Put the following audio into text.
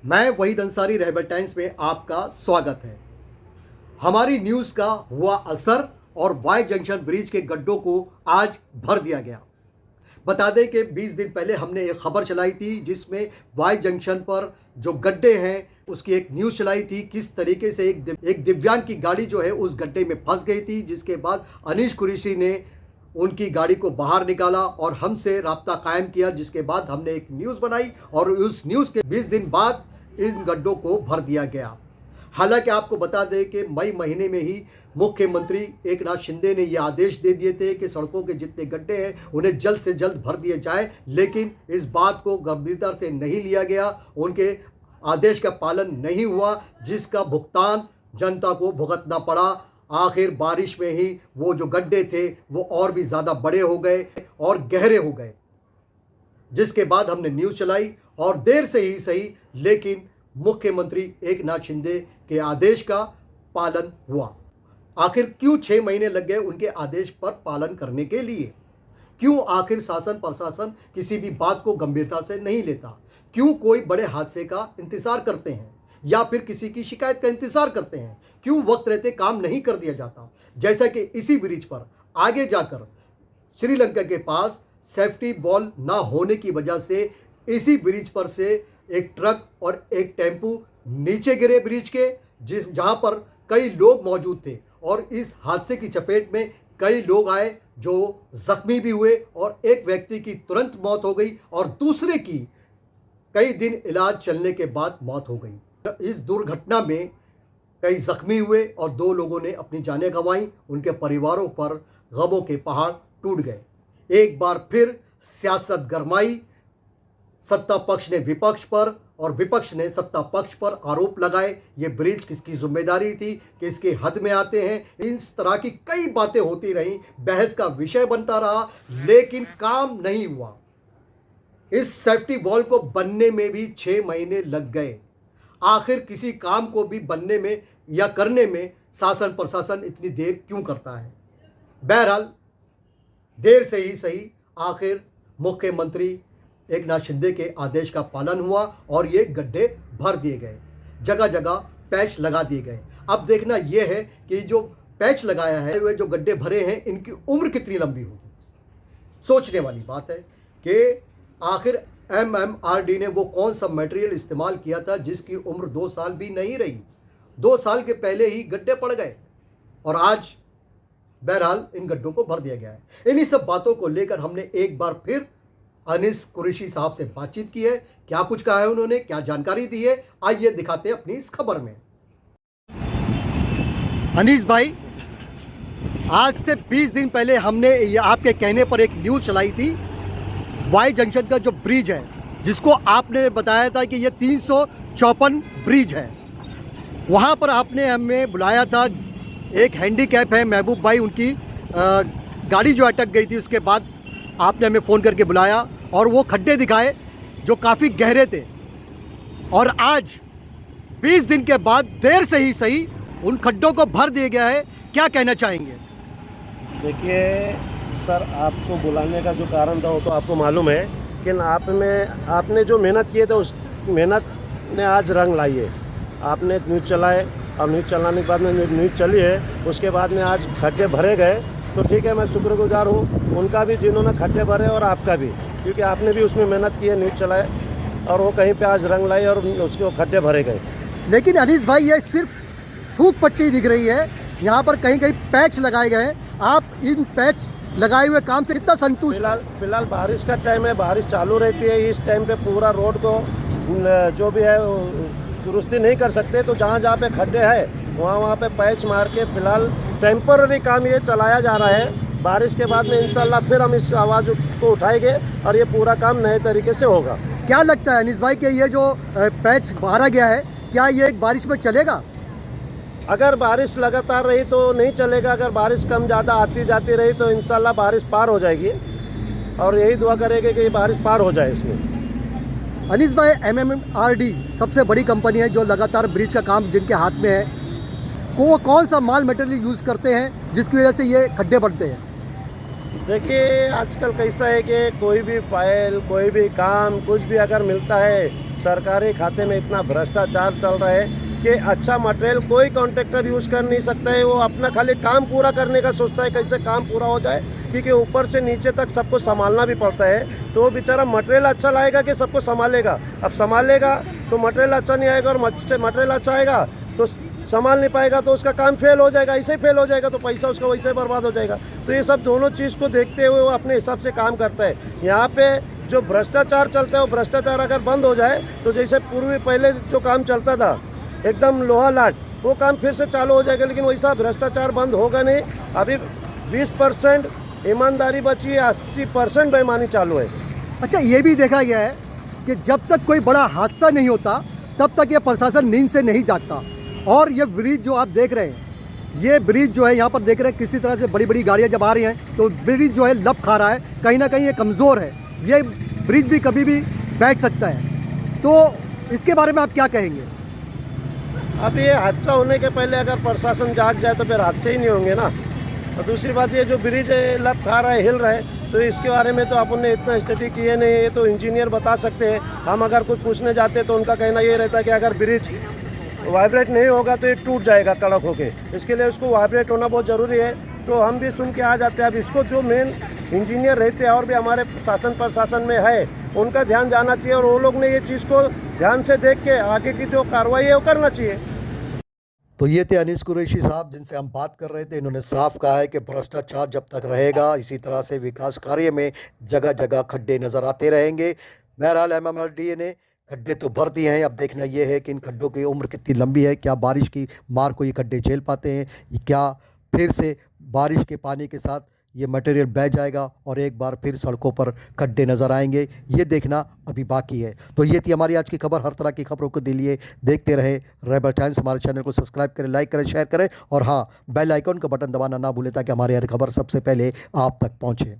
मैं वहीद अंसारी रहबर टाइम्स में आपका स्वागत है। हमारी न्यूज़ का हुआ असर और वाई जंक्शन ब्रिज के गड्ढों को आज भर दिया गया। बता दें कि 20 दिन पहले हमने एक खबर चलाई थी जिसमें वाई जंक्शन पर जो गड्ढे हैं उसकी एक न्यूज़ चलाई थी, किस तरीके से एक दिव्यांग की गाड़ी जो है उस गड्ढे में फंस गई थी, जिसके बाद अनीश कुरैशी ने उनकी गाड़ी को बाहर निकाला और हमसे राब्ता कायम किया, जिसके बाद हमने एक न्यूज़ बनाई और उस न्यूज़ के 20 दिन बाद इन गड्ढों को भर दिया गया। हालांकि आपको बता दें कि मई महीने में ही मुख्यमंत्री एकनाथ शिंदे ने ये आदेश दे दिए थे कि सड़कों के जितने गड्ढे हैं उन्हें जल्द से जल्द भर दिए जाए, लेकिन इस बात को गंभीरता से नहीं लिया गया। उनके आदेश का पालन नहीं हुआ, जिसका भुगतान जनता को भुगतना पड़ा। आखिर बारिश में ही वो जो गड्ढे थे वो और भी ज़्यादा बड़े हो गए और गहरे हो गए, जिसके बाद हमने न्यूज़ चलाई और देर से ही सही लेकिन मुख्यमंत्री एकनाथ शिंदे के आदेश का पालन हुआ। आखिर क्यों 6 महीने लग गए उनके आदेश पर पालन करने के लिए? क्यों आखिर शासन प्रशासन किसी भी बात को गंभीरता से नहीं लेता? क्यों कोई बड़े हादसे का इंतजार करते हैं या फिर किसी की शिकायत का इंतजार करते हैं? क्यों वक्त रहते काम नहीं कर दिया जाता? जैसा कि इसी ब्रिज पर आगे जाकर श्रीलंका के पास सेफ्टी वॉल ना होने की वजह से इसी ब्रिज पर से एक ट्रक और एक टेम्पू नीचे गिरे ब्रिज के, जहां पर कई लोग मौजूद थे और इस हादसे की चपेट में कई लोग आए जो जख्मी भी हुए और एक व्यक्ति की तुरंत मौत हो गई और दूसरे की कई दिन इलाज चलने के बाद मौत हो गई। इस दुर्घटना में कई जख्मी हुए और 2 लोगों ने अपनी जानें गंवाई। उनके परिवारों पर गमों के पहाड़ टूट गए। एक बार फिर सियासत गरमाई। सत्ता पक्ष ने विपक्ष पर और विपक्ष ने सत्ता पक्ष पर आरोप लगाए। ये ब्रिज किसकी जिम्मेदारी थी, किसके हद में आते हैं, इस तरह की कई बातें होती रहीं, बहस का विषय बनता रहा, लेकिन काम नहीं हुआ। इस सेफ्टी वॉल को बनने में भी 6 महीने लग गए। आखिर किसी काम को भी बनने में या करने में शासन प्रशासन इतनी देर क्यों करता है? बहरहाल देर से ही सही आखिर मुख्यमंत्री एकनाथ शिंदे के आदेश का पालन हुआ और ये गड्ढे भर दिए गए, जगह जगह पैच लगा दिए गए। अब देखना यह है कि जो पैच लगाया है, वे जो गड्ढे भरे हैं, इनकी उम्र कितनी लंबी होगी। सोचने वाली बात है कि आखिर MMRD ने वो कौन सा मटेरियल इस्तेमाल किया था जिसकी उम्र 2 साल भी नहीं रही। 2 साल के पहले ही गड्ढे पड़ गए और आज बहरहाल इन गड्ढों को भर दिया गया है। इन्हीं सब बातों को लेकर हमने एक बार फिर अनीस कुरैशी साहब से बातचीत की है। क्या कुछ कहा है उन्होंने, क्या जानकारी दी है, आइए दिखाते हैं अपनी इस खबर में। अनीस भाई, आज से 20 दिन पहले हमने आपके कहने पर एक न्यूज़ चलाई थी। वाई जंक्शन का जो ब्रिज है, जिसको आपने बताया था कि ये 354 ब्रिज है, वहाँ पर आपने हमें बुलाया था। एक हैंडीकैप है महबूब भाई, उनकी गाड़ी जो अटक गई थी, उसके बाद आपने हमें फ़ोन करके बुलाया और वो खड्डे दिखाए जो काफ़ी गहरे थे। और आज 20 दिन के बाद देर से ही सही उन खड्डों को भर दिया गया है। क्या कहना चाहेंगे? देखिए सर, आपको बुलाने का जो कारण था वो तो आपको मालूम है, लेकिन आपने जो मेहनत किए थे उस मेहनत ने आज रंग लाई है। आपने न्यूज़ चलाए और न्यूज़ चलाने के बाद में न्यूज़ चली है, उसके बाद में आज खड्डे भरे गए। तो ठीक है, मैं शुक्रगुजार हूँ उनका भी जिन्होंने खड्डे भरे और आपका भी, क्योंकि आपने भी उसमें मेहनत की है, न्यूज़ चलाए और वो कहीं पे आज रंग लाई और उसके वो खड्डे भरे गए। लेकिन अनीस भाई, ये सिर्फ थूक पट्टी दिख रही है, यहाँ पर कहीं कहीं पैच लगाए गए हैं। आप इन पैच लगाए हुए काम से कितना संतुष्ट? फिलहाल बारिश का टाइम है, बारिश चालू रहती है। इस टाइम पे पूरा रोड को जो भी है दुरुस्ती नहीं कर सकते, तो जहाँ जहाँ पे खड्डे हैं वहाँ पे पैच मार के फिलहाल टेम्पररी काम ये चलाया जा रहा है। बारिश के बाद में इंशाल्लाह फिर हम इस आवाज़ को उठाएंगे और ये पूरा काम नए तरीके से होगा। क्या लगता है अनीस भाई कि ये जो पैच मारा गया है, क्या ये एक बारिश में चलेगा? अगर बारिश लगातार रही तो नहीं चलेगा, अगर बारिश कम ज़्यादा आती जाती रही तो इंशाल्लाह बारिश पार हो जाएगी और यही दुआ करेंगे कि ये बारिश पार हो जाए इसमें। अनीस भाई, MMRD सबसे बड़ी कंपनी है जो लगातार ब्रिज का काम जिनके हाथ में है, वो कौन सा माल मटेरियल यूज़ करते हैं जिसकी वजह से ये खड्डे बढ़ते हैं? देखिए आजकल कैसा है कि कोई भी फाइल, कोई भी काम, कुछ भी अगर मिलता है सरकारी खाते में इतना भ्रष्टाचार चल रहा है कि अच्छा मटेरियल कोई कॉन्ट्रैक्टर यूज़ कर नहीं सकता है। वो अपना खाली काम पूरा करने का सोचता है, कैसे काम पूरा हो जाए, क्योंकि ऊपर से नीचे तक सबको संभालना भी पड़ता है। तो वो बेचारा मटेरियल अच्छा लाएगा कि सबको संभालेगा। अब संभालेगा तो मटेरियल अच्छा नहीं आएगा, और मटेरियल अच्छा आएगा तो संभाल नहीं पाएगा, तो उसका काम फेल हो जाएगा। ऐसे ही फेल हो जाएगा तो पैसा उसका वैसे ही बर्बाद हो जाएगा। तो ये सब दोनों चीज़ को देखते हुए वो अपने हिसाब से काम करता है। यहाँ पे जो भ्रष्टाचार चलता है, वो भ्रष्टाचार अगर बंद हो जाए तो जैसे पूर्वी पहले जो काम चलता था एकदम लोहा लाट, वो काम फिर से चालू हो जाएगा। लेकिन वैसा भ्रष्टाचार बंद होगा नहीं। अभी 20% ईमानदारी बची है, 80% बेईमानी चालू है। अच्छा, ये भी देखा गया है कि जब तक कोई बड़ा हादसा नहीं होता तब तक ये प्रशासन नींद से नहीं जागता। और ये ब्रिज जो आप देख रहे हैं, ये ब्रिज जो है यहाँ पर देख रहे हैं, किसी तरह से बड़ी बड़ी गाड़ियाँ जब आ रही हैं तो ब्रिज जो है लब खा रहा है, कहीं ना कहीं ये कमज़ोर है। ये ब्रिज भी कभी भी बैठ सकता है। तो इसके बारे में आप क्या कहेंगे? अब ये हादसा होने के पहले अगर प्रशासन जाग जाए तो फिर हादसे ही नहीं होंगे ना। और दूसरी बात, ये जो ब्रिज है लब खा रहा है, हिल रहा है, तो इसके बारे में तो अपन ने इतना स्टडी किए नहीं। ये तो इंजीनियर बता सकते हैं। हम अगर कुछ पूछने जाते हैं तो उनका कहना ये रहता है कि अगर ब्रिज वाइब्रेट नहीं होगा तो ये टूट जाएगा कड़क होके। इसके लिए उसको वाइब्रेट होना बहुत ज़रूरी है। तो हम भी सुन के आ जाते हैं। अब इसको जो मेन इंजीनियर रहते हैं और भी हमारे शासन प्रशासन में है, उनका ध्यान जाना चाहिए, और वो लोग ने ये चीज़ को ध्यान से देख के आगे की जो कार्रवाई है वो करना चाहिए। तो ये थे अनीस कुरैशी साहब जिनसे हम बात कर रहे थे। इन्होंने साफ कहा है कि भ्रष्टाचार जब तक रहेगा, इसी तरह से विकास कार्य में जगह जगह खड्डे नज़र आते रहेंगे। बहरहाल MMRDA ने खड्डे तो भर दिए हैं। अब देखना ये है कि इन खड्डों की उम्र कितनी लंबी है, क्या बारिश की मार को ये खड्डे झेल पाते हैं, क्या फिर से बारिश के पानी के साथ ये मटेरियल बह जाएगा और एक बार फिर सड़कों पर खड्डे नज़र आएंगे, ये देखना अभी बाकी है। तो ये थी हमारी आज की खबर। हर तरह की खबरों के लिए देखते रहे रेबल टाइम्स। हमारे चैनल को सब्सक्राइब करें, लाइक करें, शेयर करें, और हाँ, बेल आइकन का बटन दबाना ना भूलें ताकि हमारी हर खबर सबसे पहले आप तक पहुँचे।